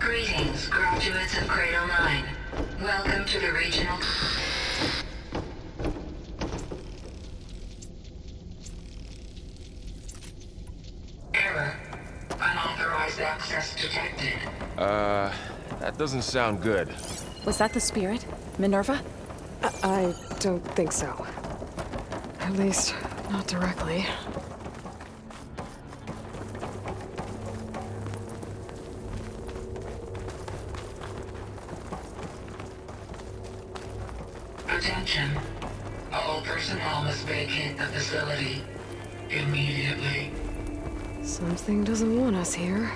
Greetings, graduates of Cradle 9. Welcome to the regional... Error. Unauthorized access detected. That doesn't sound good. Was that the spirit? Minerva? I don't think so. At least, not directly. Attention. All personnel must vacate the facility immediately. Something doesn't want us here.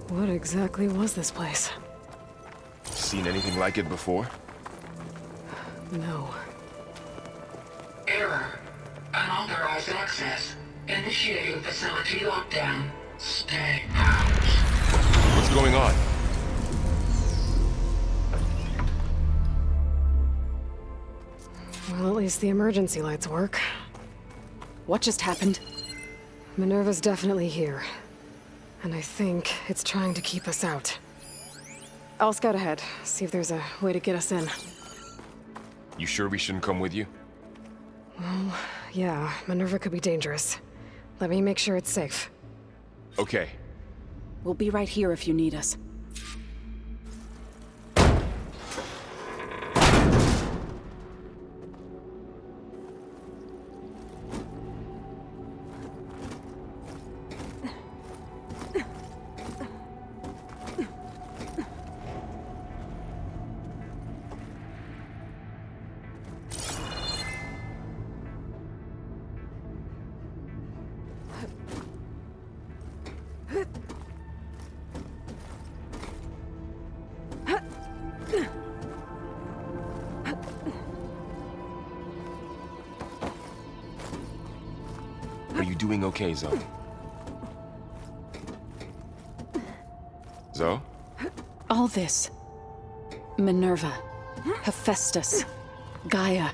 What exactly was this place? Seen anything like it before? No. Error. Unauthorized access. Initiating facility lockdown. Stay out. What's going on? Well, at least the emergency lights work. What just happened? Minerva's definitely here. And I think it's trying to keep us out. I'll scout ahead, see if there's a way to get us in. You sure we shouldn't come with you? Well, yeah, Minerva could be dangerous. Let me make sure it's safe. Okay. We'll be right here if you need us. Are you doing okay, Zoe? Zoe? All this. Minerva. Hephaestus. Gaia.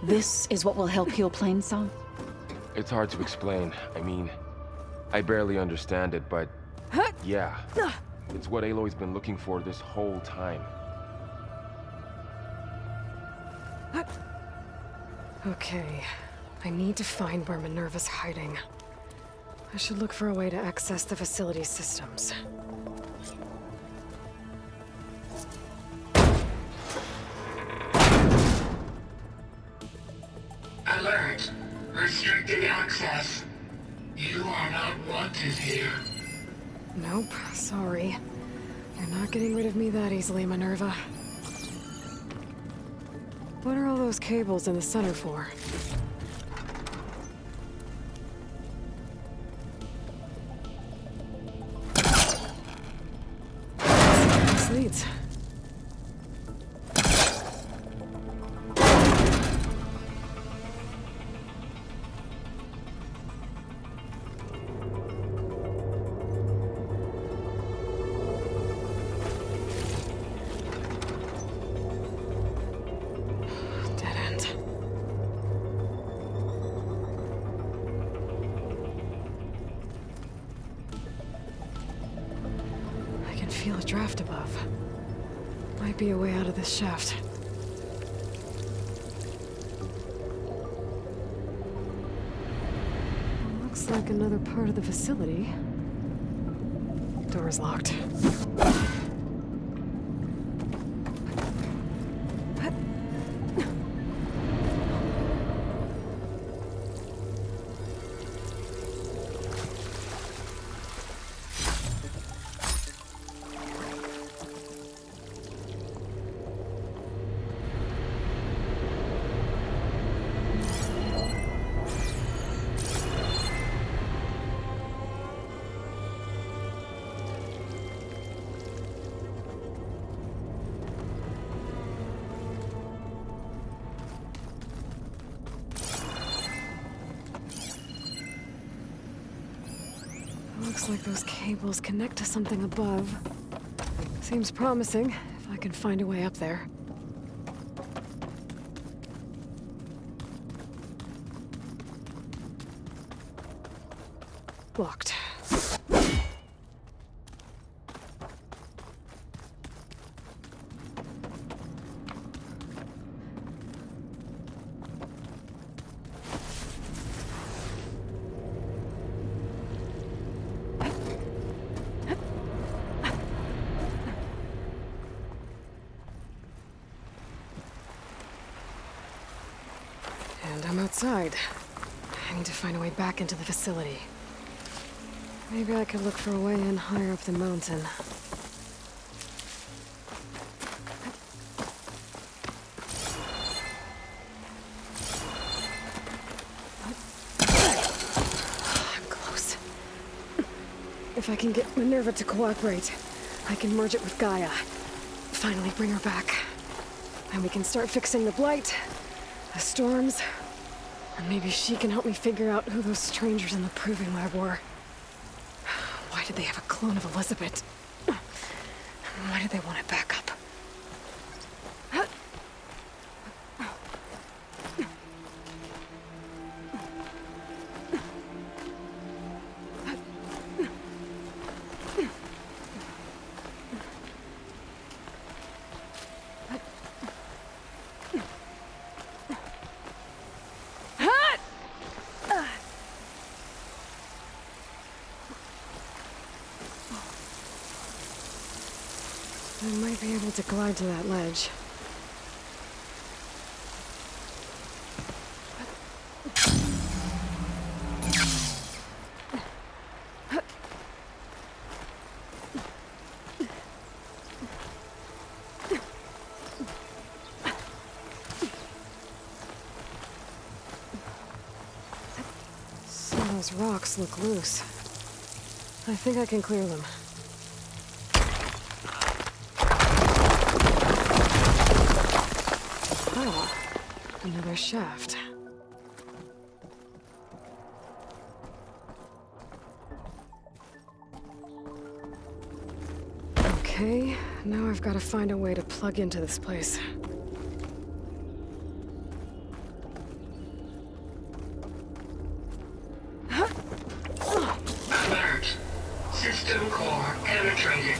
This is what will help heal Plainsong? It's hard to explain. I mean, I barely understand it, but... yeah. It's what Aloy's been looking for this whole time. Okay. I need to find where Minerva's hiding. I should look for a way to access the facility's systems. Alert. Restricted access. You are not wanted here. Nope, sorry. You're not getting rid of me that easily, Minerva. What are all those cables in the center for? This leads. Dead end. I can feel a draft above. Might be a way out of this shaft. Looks like another part of the facility. Door's locked. Looks like those cables connect to something above. Seems promising, if I can find a way up there. Blocked. And I'm outside. I need to find a way back into the facility. Maybe I could look for a way in higher up the mountain. I'm close. If I can get Minerva to cooperate, I can merge it with Gaia. Finally bring her back. And we can start fixing the blight, the storms, and maybe she can help me figure out who those strangers in the proving lab were. Why did they have a clone of Elizabeth? Why did they want it back up? I might be able to glide to that ledge. Some of those rocks look loose. I think I can clear them. Another shaft. Okay, now I've got to find a way to plug into this place. Alert. System core penetrated.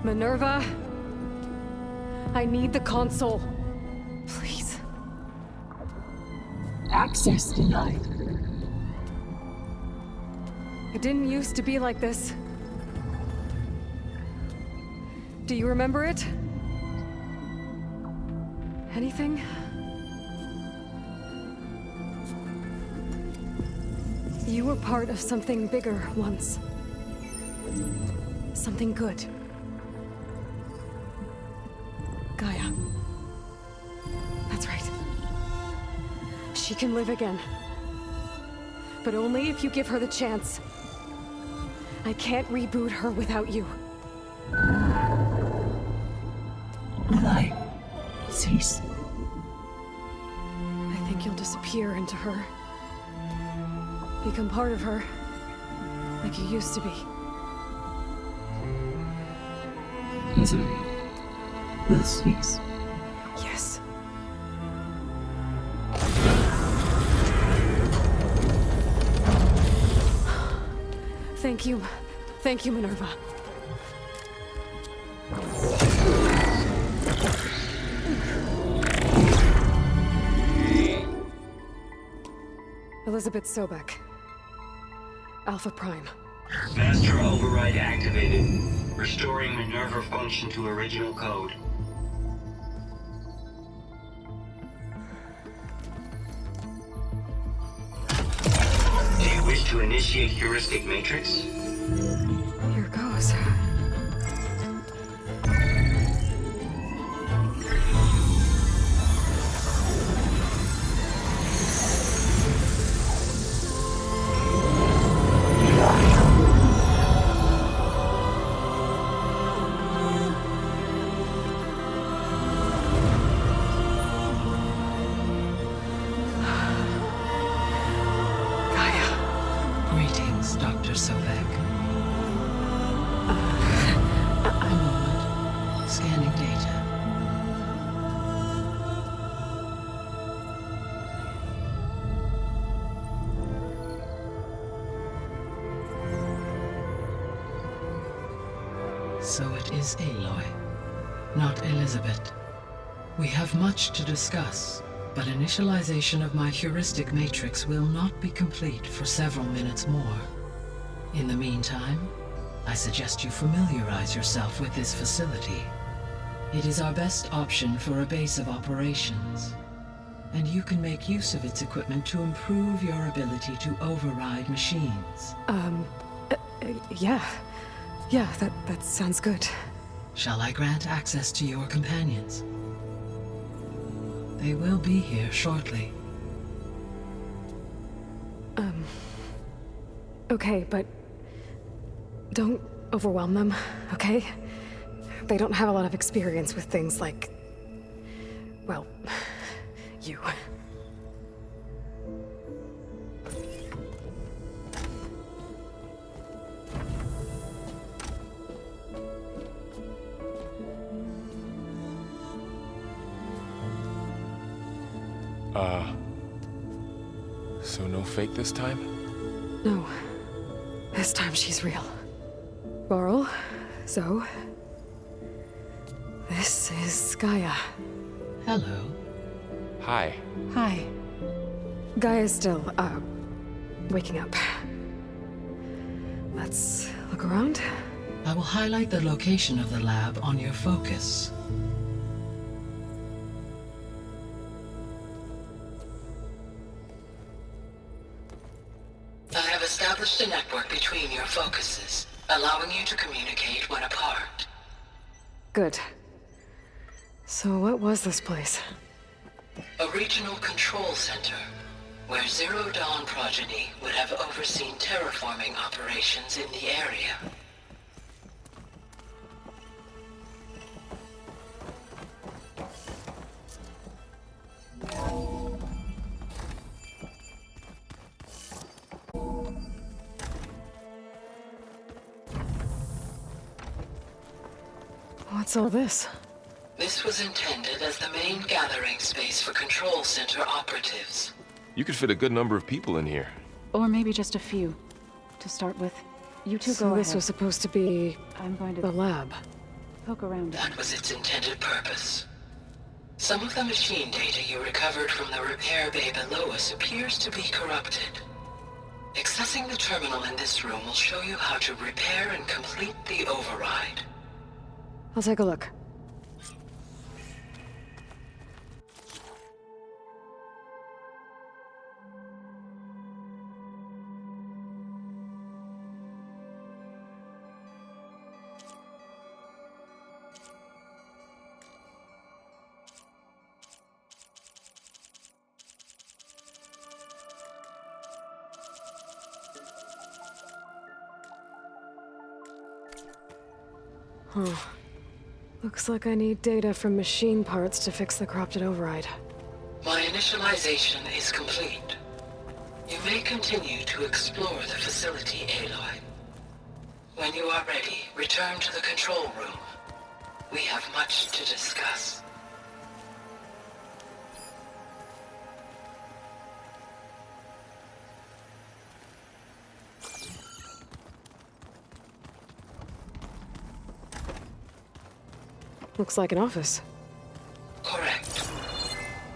Minerva, I need the console. Please. Access denied. It didn't used to be like this. Do you remember it? Anything? You were part of something bigger once. Something good. Gaia. That's right. She can live again. But only if you give her the chance. I can't reboot her without you. Aloy, cease. I think you'll disappear into her. Become part of her. Like you used to be. Misery will cease. Yes. Thank you. Thank you, Minerva. Elizabeth Sobek. Alpha Prime. Master override activated. Restoring Minerva function to original code. Do you wish to initiate heuristic matrix? Here goes. Greetings, Dr. Sobek. A moment. Scanning data. So it is Aloy, not Elizabeth. We have much to discuss, but initialization of my heuristic matrix will not be complete for several minutes more. In the meantime, I suggest you familiarize yourself with this facility. It is our best option for a base of operations, and you can make use of its equipment to improve your ability to override machines. Yeah. Yeah, that sounds good. Shall I grant access to your companions? They will be here shortly. Okay, but don't overwhelm them, okay? They don't have a lot of experience with things like, well, you. So no fake this time? No. This time she's real. Laurel, Zoe. This is Gaia. Hello. Hi. Hi. Gaia's still, waking up. Let's look around. I will highlight the location of the lab on your focus. I have established a network between your focuses, allowing you to communicate when apart. Good. So what was this place? A regional control center, where Zero Dawn progeny would have overseen terraforming operations in the area. What's all this? This was intended as the main gathering space for control center operatives. You could fit a good number of people in here. Or maybe just a few. To start with. You two So go this ahead. was supposed to be I'm going the to... lab. poke around it. That was its intended purpose. Some of the machine data you recovered from the repair bay below us appears to be corrupted. Accessing the terminal in this room will show you how to repair and complete the override. I'll take a look. Oh. Looks like I need data from machine parts to fix the corrupted override. My initialization is complete. You may continue to explore the facility, Aloy. When you are ready, return to the control room. We have much to discuss. Looks like an office. Correct.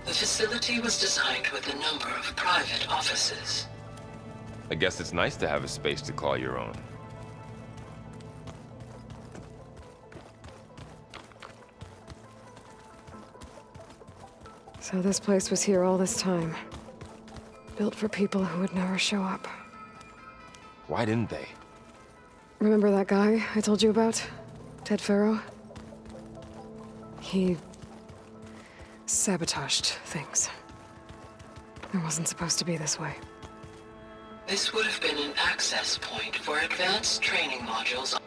The facility was designed with a number of private offices. I guess it's nice to have a space to call your own. So this place was here all this time. Built for people who would never show up. Why didn't they? Remember that guy I told you about? Ted Farrow? He sabotaged things. It wasn't supposed to be this way. This would have been an access point for advanced training modules.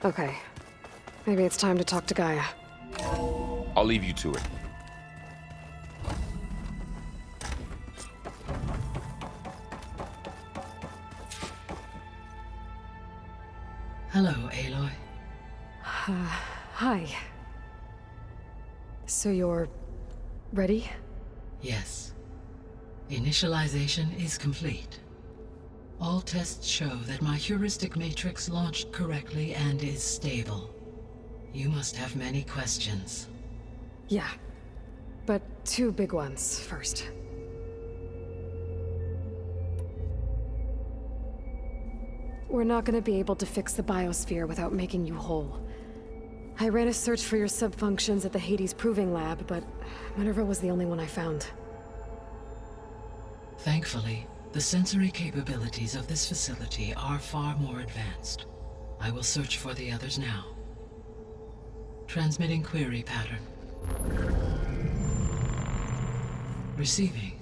Okay. Maybe it's time to talk to Gaia. I'll leave you to it. Hello, Aloy. Hi. So you're ready? Yes. Initialization is complete. All tests show that my heuristic matrix launched correctly and is stable. You must have many questions. Yeah. But two big ones first. We're not gonna be able to fix the biosphere without making you whole. I ran a search for your subfunctions at the Hades Proving Lab, but Minerva was the only one I found. Thankfully, the sensory capabilities of this facility are far more advanced. I will search for the others now. Transmitting query pattern. Receiving.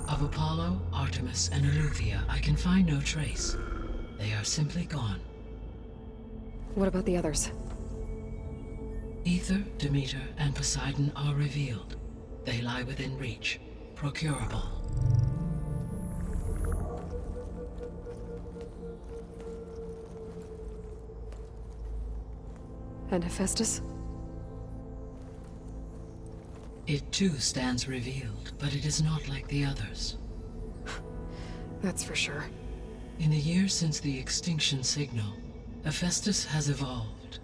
Of Apollo, Artemis, and Eleuthia, I can find no trace. They are simply gone. What about the others? Ether, Demeter, and Poseidon are revealed. They lie within reach. Procurable. And Hephaestus? It too stands revealed, but it is not like the others. That's for sure. In the years since the extinction signal, Hephaestus has evolved.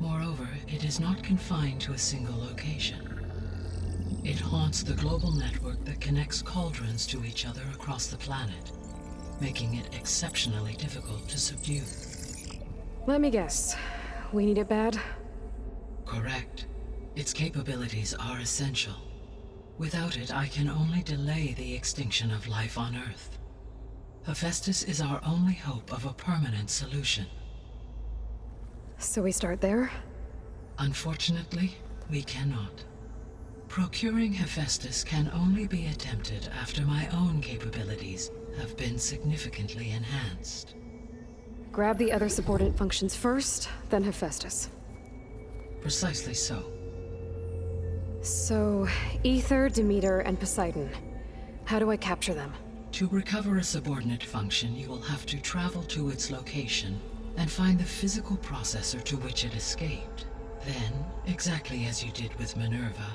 Moreover, it is not confined to a single location. It haunts the global network that connects cauldrons to each other across the planet, making it exceptionally difficult to subdue. Let me guess. We need it bad? Correct. Its capabilities are essential. Without it, I can only delay the extinction of life on Earth. Hephaestus is our only hope of a permanent solution. So we start there? Unfortunately, we cannot. Procuring Hephaestus can only be attempted after my own capabilities have been significantly enhanced. Grab the other subordinate functions first, then Hephaestus. Precisely so. So, Ether, Demeter, and Poseidon. How do I capture them? To recover a subordinate function, you will have to travel to its location and find the physical processor to which it escaped. Then, exactly as you did with Minerva,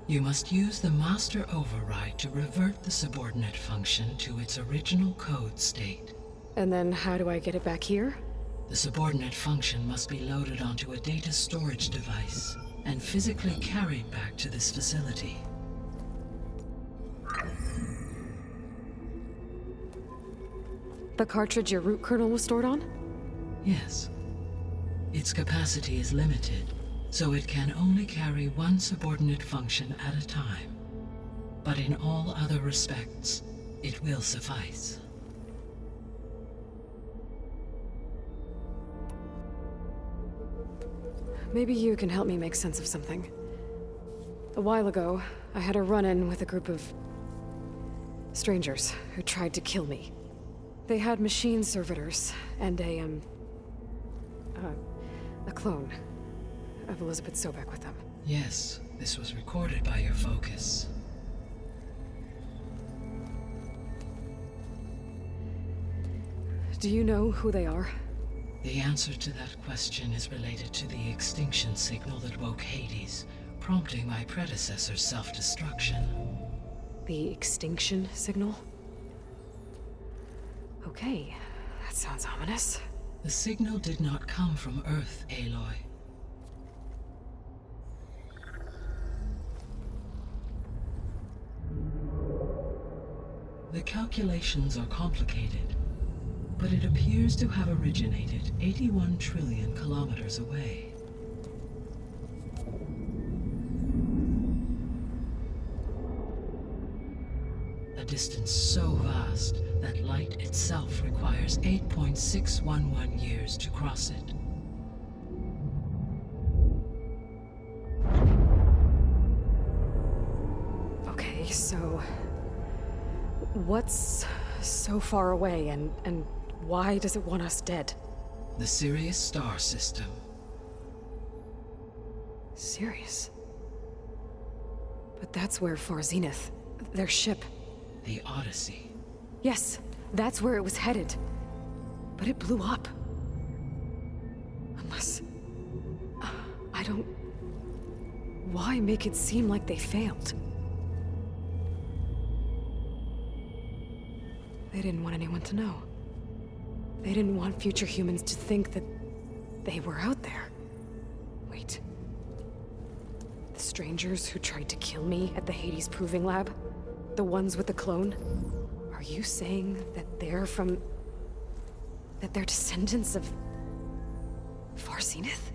you must use the master override to revert the subordinate function to its original code state. And then how do I get it back here? The subordinate function must be loaded onto a data storage device and physically carried back to this facility. The cartridge your root kernel was stored on? Yes. Its capacity is limited, so it can only carry one subordinate function at a time. But in all other respects, it will suffice. Maybe you can help me make sense of something. A while ago, I had a run-in with a group of strangers who tried to kill me. They had machine servitors and a clone of Elizabeth Sobek with them. Yes, this was recorded by your focus. Do you know who they are? The answer to that question is related to the extinction signal that woke Hades, prompting my predecessor's self-destruction. The extinction signal? Okay, that sounds ominous. The signal did not come from Earth, Aloy. The calculations are complicated, but it appears to have originated 81 trillion kilometers away. A distance so vast that light itself requires 8.611 years to cross it. Okay, so what's so far away and why does it want us dead? The Sirius star system. Sirius? But that's where Far Zenith, their ship. The Odyssey. Yes, that's where it was headed. But it blew up. Unless... I don't... Why make it seem like they failed? They didn't want anyone to know. They didn't want future humans to think that they were out there. Wait. The strangers who tried to kill me at the Hades Proving Lab? The ones with the clone? Are you saying that they're from... that they're descendants of... Far Zenith?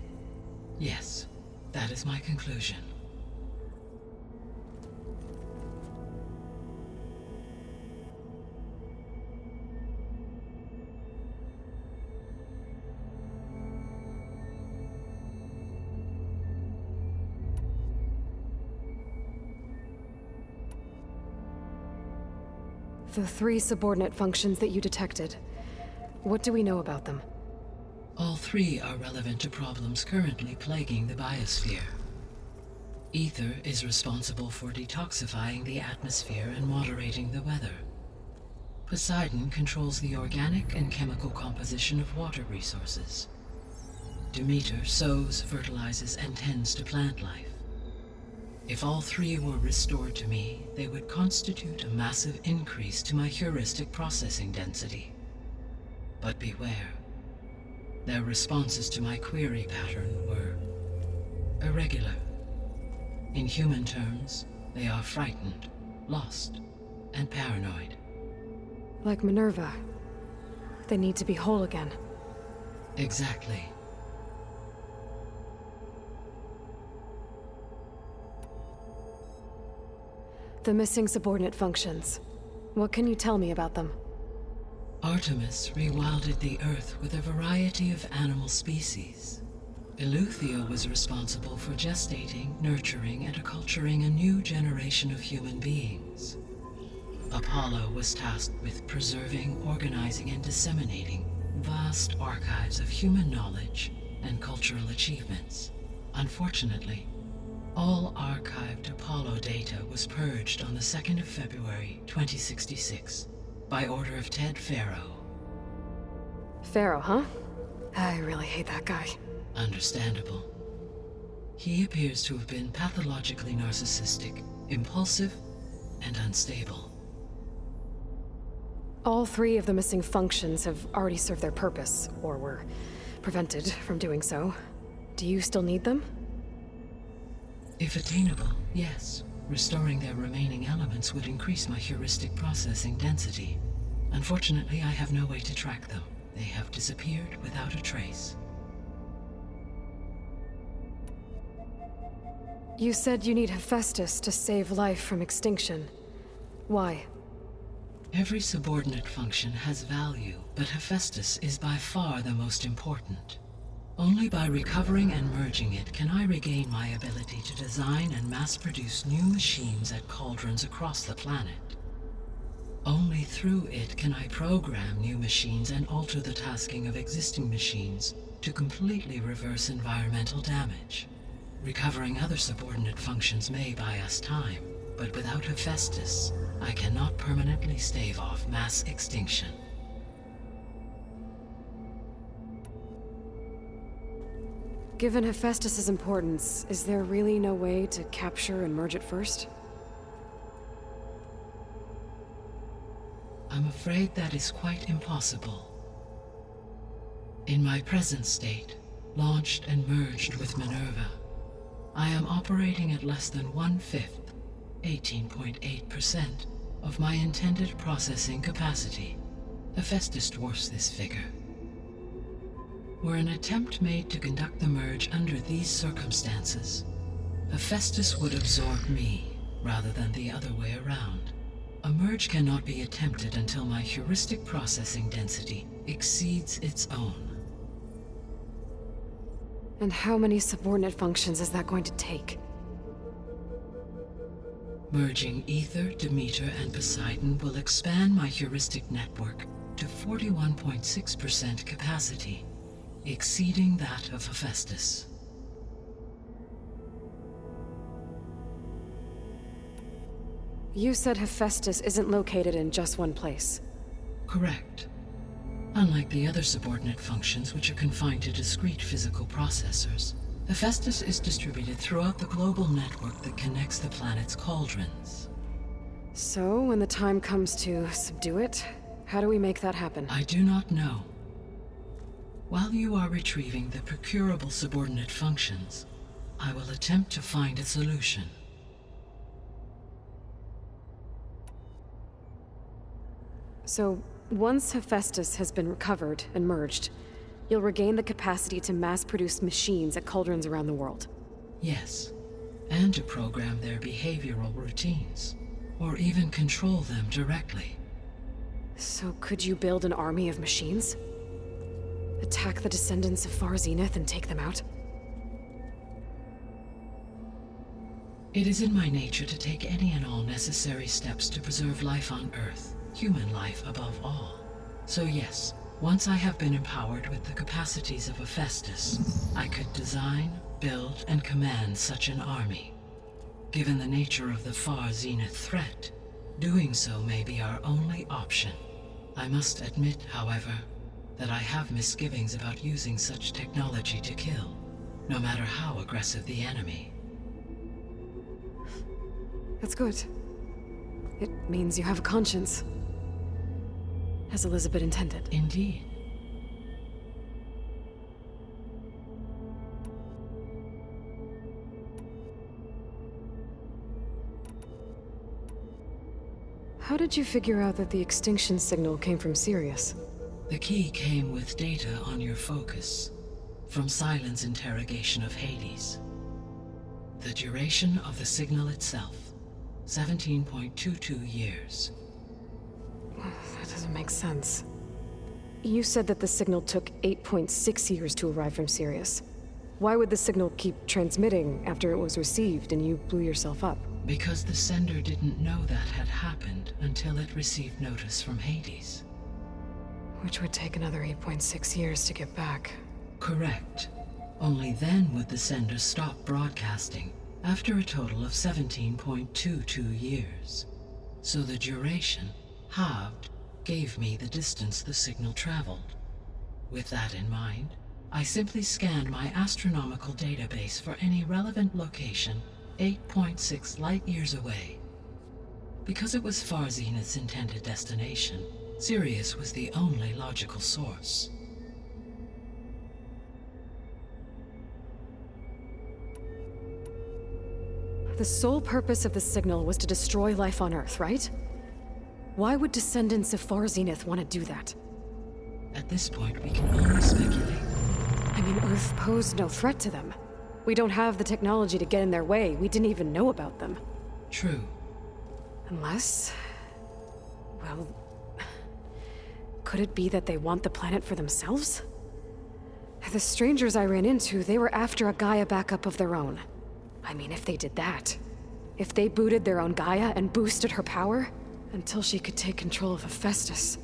Yes, that is my conclusion. The 3 subordinate functions that you detected. What do we know about them? All 3 are relevant to problems currently plaguing the biosphere. Ether is responsible for detoxifying the atmosphere and moderating the weather. Poseidon controls the organic and chemical composition of water resources. Demeter sows, fertilizes, and tends to plant life. If all 3 were restored to me, they would constitute a massive increase to my heuristic processing density. But beware. Their responses to my query pattern were irregular. In human terms, they are frightened, lost, and paranoid. Like Minerva. They need to be whole again. Exactly. The missing subordinate functions. What can you tell me about them? Artemis rewilded the Earth with a variety of animal species. Eleuthia was responsible for gestating, nurturing, and acculturating a new generation of human beings. Apollo was tasked with preserving, organizing, and disseminating vast archives of human knowledge and cultural achievements. Unfortunately, All archived Apollo data was purged on the 2nd of February, 2066, by order of Ted Farrow. Pharaoh, huh? I really hate that guy. Understandable. He appears to have been pathologically narcissistic, impulsive, and unstable. All 3 of the missing functions have already served their purpose, or were prevented from doing so. Do you still need them? If attainable, yes. Restoring their remaining elements would increase my heuristic processing density. Unfortunately, I have no way to track them. They have disappeared without a trace. You said you need Hephaestus to save life from extinction. Why? Every subordinate function has value, but Hephaestus is by far the most important. Only by recovering and merging it can I regain my ability to design and mass-produce new machines at cauldrons across the planet. Only through it can I program new machines and alter the tasking of existing machines to completely reverse environmental damage. Recovering other subordinate functions may buy us time, but without Hephaestus, I cannot permanently stave off mass extinction. Given Hephaestus's importance, is there really no way to capture and merge it first? I'm afraid that is quite impossible. In my present state, launched and merged with Minerva, I am operating at less than 1/5, 18.8%, of my intended processing capacity. Hephaestus dwarfs this figure. Were an attempt made to conduct the merge under these circumstances, Hephaestus would absorb me, rather than the other way around. A merge cannot be attempted until my heuristic processing density exceeds its own. And how many subordinate functions is that going to take? Merging Ether, Demeter, and Poseidon will expand my heuristic network to 41.6% capacity, exceeding that of Hephaestus. You said Hephaestus isn't located in just one place. Correct. Unlike the other subordinate functions, which are confined to discrete physical processors, Hephaestus is distributed throughout the global network that connects the planet's cauldrons. So, when the time comes to subdue it, how do we make that happen? I do not know. While you are retrieving the procurable subordinate functions, I will attempt to find a solution. So, once Hephaestus has been recovered and merged, you'll regain the capacity to mass-produce machines at cauldrons around the world. Yes, and to program their behavioral routines, or even control them directly. So could you build an army of machines? Attack the descendants of Far Zenith and take them out? It is in my nature to take any and all necessary steps to preserve life on Earth, human life above all. So yes, once I have been empowered with the capacities of Hephaestus, I could design, build, and command such an army. Given the nature of the Far Zenith threat, doing so may be our only option. I must admit, however, that I have misgivings about using such technology to kill, no matter how aggressive the enemy. That's good. It means you have a conscience. As Elizabeth intended. Indeed. How did you figure out that the extinction signal came from Sirius? The key came with data on your focus, from Silent's interrogation of Hades. The duration of the signal itself, 17.22 years. That doesn't make sense. You said that the signal took 8.6 years to arrive from Sirius. Why would the signal keep transmitting after it was received and you blew yourself up? Because the sender didn't know that had happened until it received notice from Hades. Which would take another 8.6 years to get back. Correct. Only then would the sender stop broadcasting, after a total of 17.22 years. So the duration, halved, gave me the distance the signal traveled. With that in mind, I simply scanned my astronomical database for any relevant location 8.6 light-years away. Because it was Far Zenith's intended destination, Sirius was the only logical source. The sole purpose of the signal was to destroy life on Earth, right? Why would descendants of Far Zenith want to do that? At this point, we can only speculate. I mean, Earth posed no threat to them. We don't have the technology to get in their way. We didn't even know about them. True. Unless... well... could it be that they want the planet for themselves? The strangers I ran into, they were after a Gaia backup of their own. I mean, if they did that... if they booted their own Gaia and boosted her power... until she could take control of Hephaestus.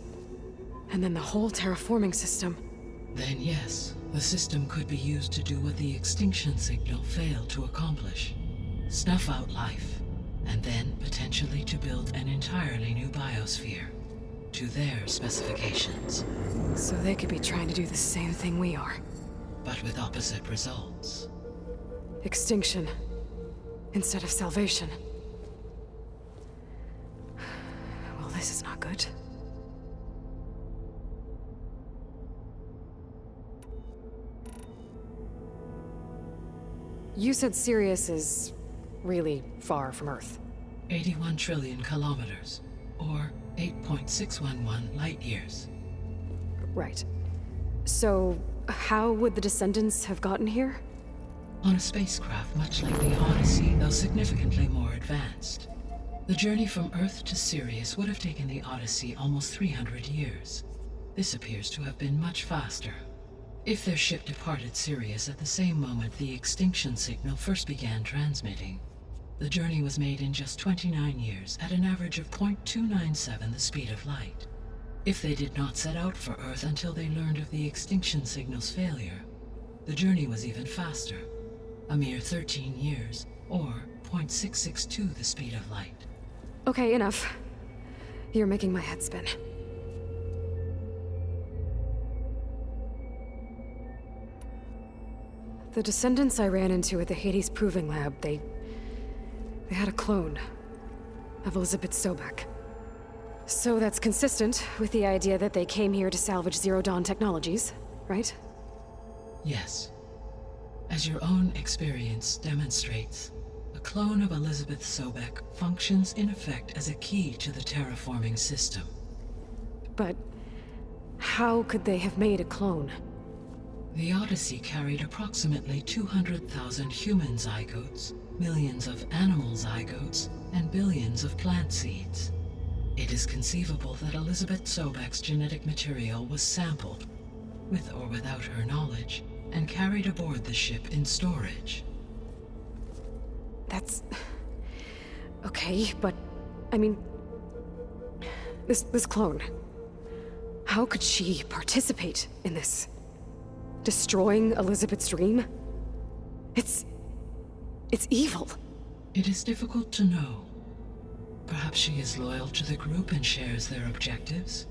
And then the whole terraforming system. Then yes, the system could be used to do what the extinction signal failed to accomplish. Snuff out life, and then potentially to build an entirely new biosphere. To their specifications. So they could be trying to do the same thing we are. But with opposite results. Extinction. Instead of salvation. Well, this is not good. You said Sirius is really far from Earth. 81 trillion kilometers, or 8.611 light-years. Right. So, how would the descendants have gotten here? On a spacecraft much like the Odyssey, though significantly more advanced. The journey from Earth to Sirius would have taken the Odyssey almost 300 years. This appears to have been much faster. If their ship departed Sirius at the same moment the extinction signal first began transmitting, the journey was made in just 29 years at an average of 0.297 the speed of light. If they did not set out for Earth until they learned of the extinction signal's failure, the journey was even faster, a mere 13 years, or 0.662 the speed of light. Okay, enough. You're making my head spin. The descendants I ran into at the Hades Proving Lab, they had a clone of Elizabeth Sobek. So that's consistent with the idea that they came here to salvage Zero Dawn technologies, right? Yes. As your own experience demonstrates, a clone of Elizabeth Sobek functions in effect as a key to the terraforming system. But how could they have made a clone? The Odyssey carried approximately 200,000 human zygotes, millions of animal zygotes, and billions of plant seeds. It is conceivable that Elizabeth Sobek's genetic material was sampled, with or without her knowledge, and carried aboard the ship in storage. That's... okay, but... I mean... This clone... how could she participate in this? Destroying Elizabeth's dream? It's evil. It is difficult to know. Perhaps she is loyal to the group and shares their objectives.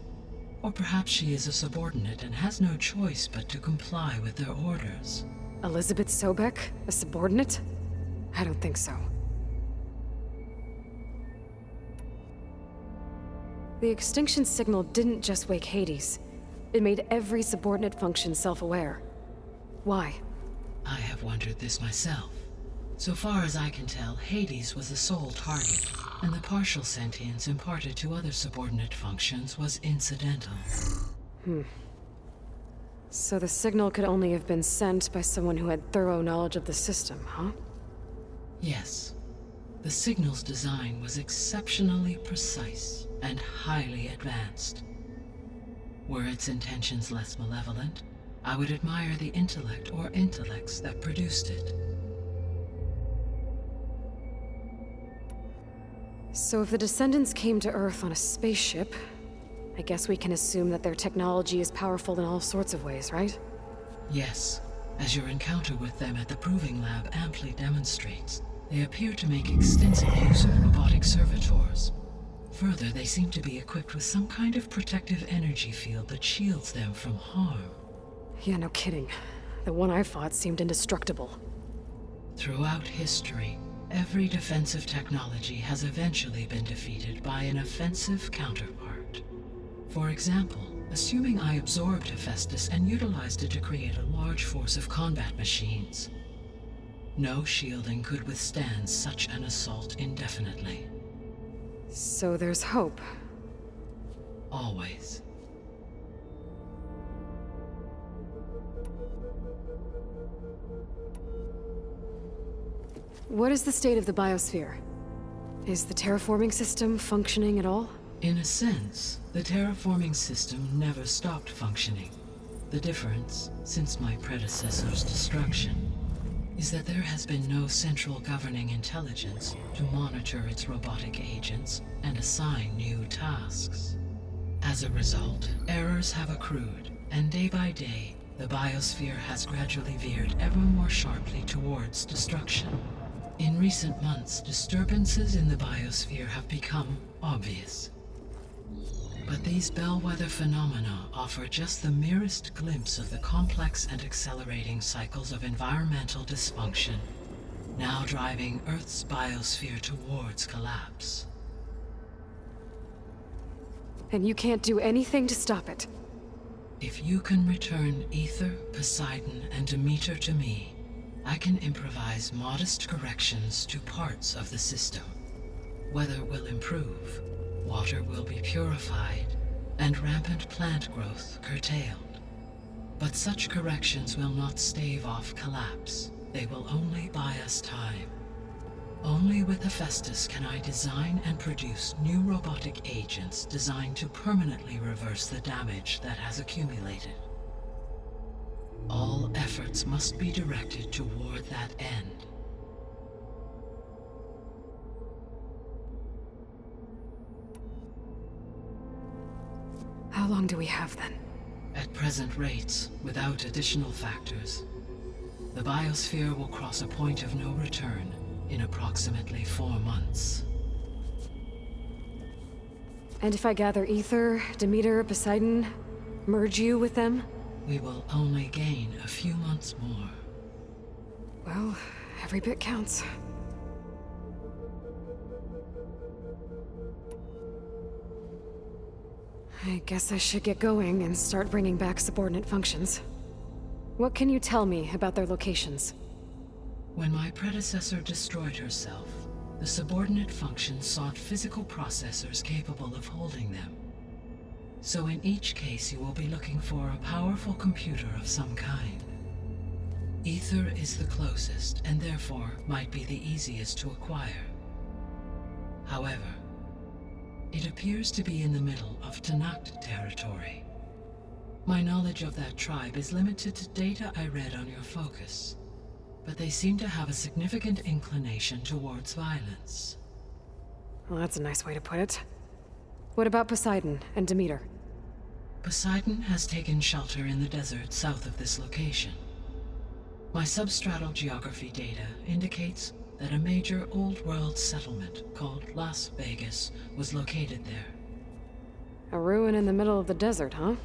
Or perhaps she is a subordinate and has no choice but to comply with their orders. Elizabeth Sobek? A subordinate? I don't think so. The extinction signal didn't just wake Hades. It made every subordinate function self-aware. Why? I have wondered this myself. So far as I can tell, Hades was the sole target, and the partial sentience imparted to other subordinate functions was incidental. So the signal could only have been sent by someone who had thorough knowledge of the system, huh? Yes. The signal's design was exceptionally precise and highly advanced. Were its intentions less malevolent, I would admire the intellect or intellects that produced it. So if the descendants came to Earth on a spaceship, I guess we can assume that their technology is powerful in all sorts of ways, right? Yes, as your encounter with them at the Proving Lab amply demonstrates, They appear to make extensive use of robotic servitors. Further, they seem to be equipped with some kind of protective energy field that shields them from harm. Yeah, no kidding. The one I fought seemed indestructible. Throughout history, every defensive technology has eventually been defeated by an offensive counterpart. For example, assuming I absorbed Hephaestus and utilized it to create a large force of combat machines. No shielding could withstand such an assault indefinitely. So there's hope. Always. What is the state of the biosphere? Is the terraforming system functioning at all? In a sense, the terraforming system never stopped functioning. The difference, since my predecessor's destruction, is that there has been no central governing intelligence to monitor its robotic agents and assign new tasks. As a result, errors have accrued, and day by day, the biosphere has gradually veered ever more sharply towards destruction. In recent months, disturbances in the biosphere have become obvious. But these bellwether phenomena offer just the merest glimpse of the complex and accelerating cycles of environmental dysfunction, now driving Earth's biosphere towards collapse. And you can't do anything to stop it? If you can return Ether, Poseidon, and Demeter to me, I can improvise modest corrections to parts of the system. Weather will improve, water will be purified, and rampant plant growth curtailed. But such corrections will not stave off collapse. They will only buy us time. Only with Hephaestus can I design and produce new robotic agents designed to permanently reverse the damage that has accumulated. All efforts must be directed toward that end. How long do we have then? At present rates, without additional factors, the biosphere will cross a point of no return in approximately 4 months. And if I gather Ether, Demeter, Poseidon, merge you with them? We will only gain a few months more. Well, every bit counts. I guess I should get going and start bringing back subordinate functions. What can you tell me about their locations? When my predecessor destroyed herself, the subordinate functions sought physical processors capable of holding them. So in each case you will be looking for a powerful computer of some kind. Ether is the closest, and therefore might be the easiest to acquire. However, it appears to be in the middle of Tanakh territory. My knowledge of that tribe is limited to data I read on your focus, but they seem to have a significant inclination towards violence. Well, that's a nice way to put it. What about Poseidon and Demeter? Poseidon has taken shelter in the desert south of this location. My substratal geography data indicates that a major old-world settlement called Las Vegas was located there. A ruin in the middle of the desert, huh?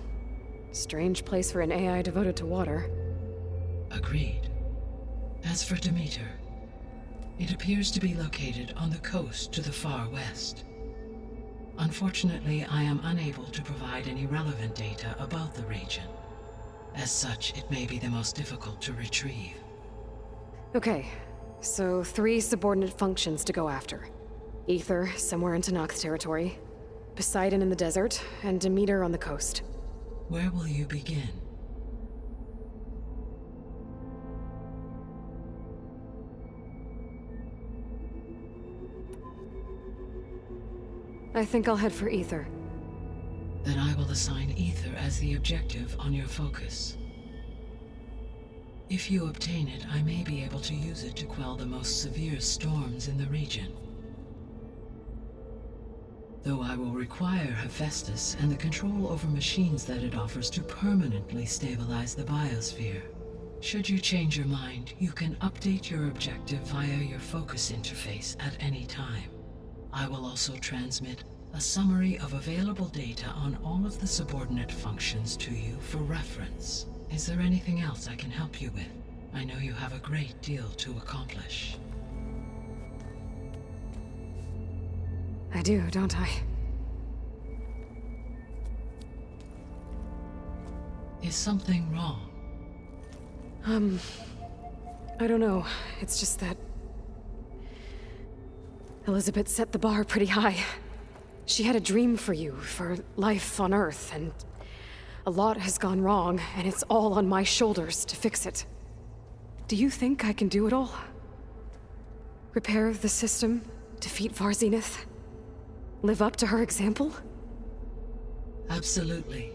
Strange place for an AI devoted to water. Agreed. As for Demeter, it appears to be located on the coast to the far west. Unfortunately, I am unable to provide any relevant data about the region. As such, it may be the most difficult to retrieve. Okay, so 3 subordinate functions to go after. Ether, somewhere in Tanakh territory. Poseidon in the desert, and Demeter on the coast. Where will you begin? I think I'll head for Ether. Then I will assign Ether as the objective on your focus. If you obtain it, I may be able to use it to quell the most severe storms in the region. Though I will require Hephaestus and the control over machines that it offers to permanently stabilize the biosphere, Should you change your mind, you can update your objective via your focus interface at any time. I will also transmit a summary of available data on all of the subordinate functions to you for reference. Is there anything else I can help you with? I know you have a great deal to accomplish. I do, don't I? Is something wrong? I don't know. It's just that Elizabeth set the bar pretty high. She had a dream for you, for life on Earth, and a lot has gone wrong, and it's all on my shoulders to fix it. Do you think I can do it all? Repair the system, defeat Varzenith, live up to her example? Absolutely.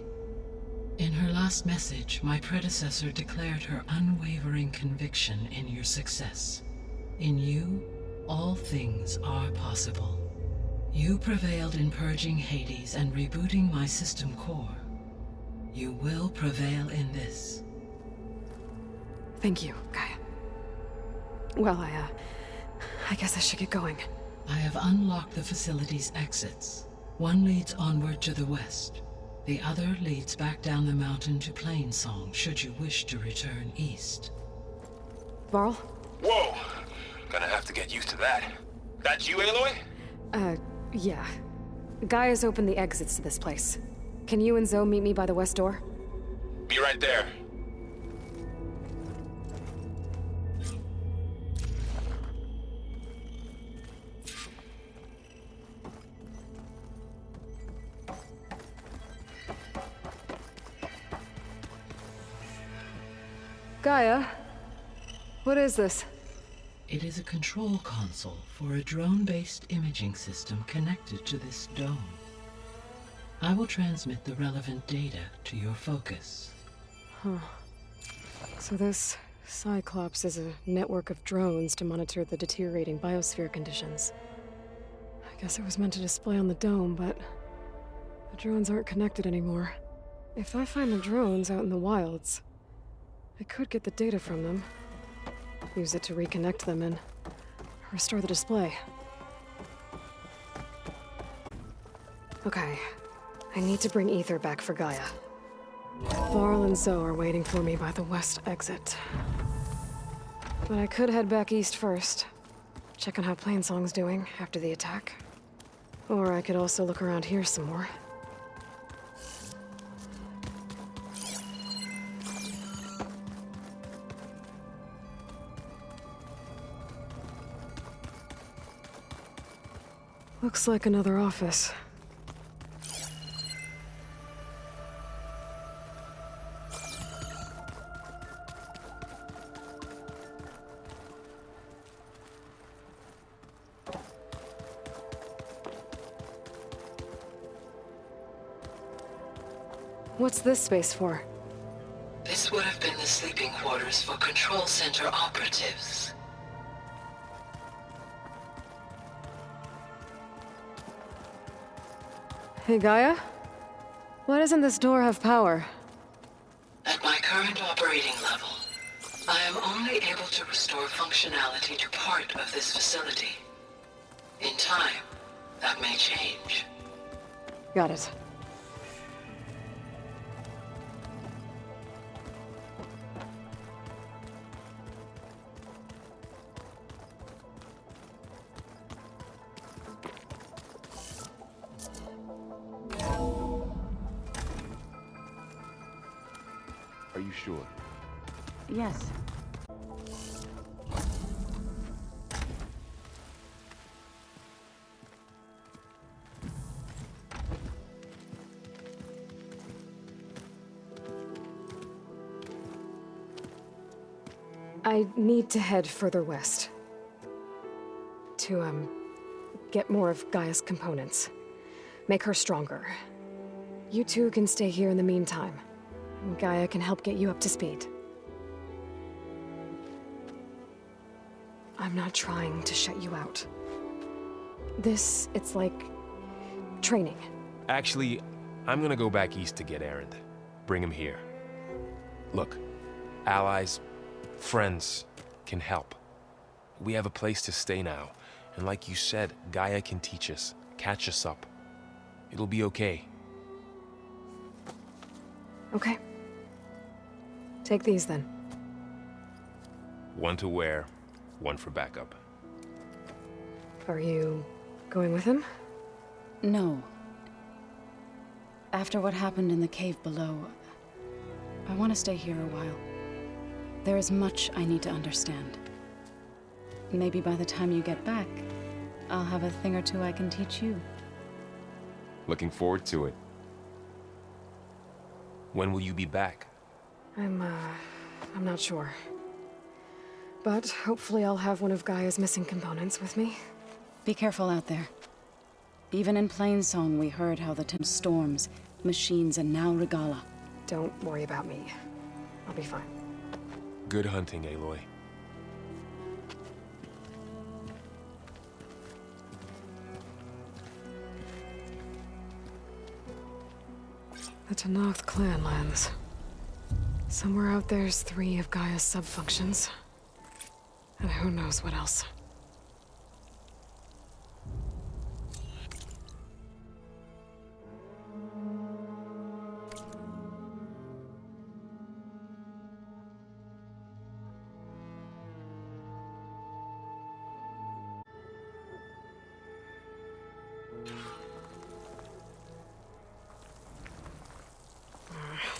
In her last message, my predecessor declared her unwavering conviction in your success. In you, all things are possible. You prevailed in purging Hades and rebooting my system core. You will prevail in this. Thank you, Gaia. Well, I guess I should get going. I have unlocked the facility's exits. One leads onward to the west. The other leads back down the mountain to Plainsong, should you wish to return east. Varl? Whoa! Gonna have to get used to that. That's you, Aloy? Yeah. Gaia's opened the exits to this place. Can you and Zoe meet me by the west door? Be right there. Gaia? What is this? It is a control console for a drone-based imaging system connected to this dome. I will transmit the relevant data to your focus. So this Cyclops is a network of drones to monitor the deteriorating biosphere conditions. I guess it was meant to display on the dome, but the drones aren't connected anymore. If I find the drones out in the wilds, I could get the data from them, use it to reconnect them and restore the display. Okay, I need to bring Ether back for Gaia. Varl and Zoe are waiting for me by the west exit. But I could head back east first, check on how Plainsong's doing after the attack. Or I could also look around here some more. Looks like another office. What's this space for? This would have been the sleeping quarters for Control Center operatives. Hey, Gaia? Why doesn't this door have power? At my current operating level, I am only able to restore functionality to part of this facility. In time, that may change. Got it. Are you sure? Yes. I need to head further west. To, get more of Gaia's components. Make her stronger. You two can stay here in the meantime. Gaia can help get you up to speed. I'm not trying to shut you out. It's like training. Actually, I'm gonna go back east to get Erend. Bring him here. Look, allies, Friends can help. We have a place to stay now, and like you said, Gaia can teach us, catch us up. It'll be okay. Okay. Take these then. One to wear, one for backup. Are you going with him? No. After what happened in the cave below, I want to stay here a while. There is much I need to understand. Maybe by the time you get back, I'll have a thing or two I can teach you. Looking forward to it. When will you be back? I'm not sure. But hopefully I'll have one of Gaia's missing components with me. Be careful out there. Even in Plainsong, we heard how the storms, machines, and now Regala. Don't worry about me. I'll be fine. Good hunting, Aloy. The Tennoth clan lands. Somewhere out there's 3 of Gaia's sub-functions. And who knows what else.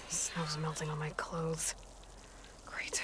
Snow's melting on my clothes. Great.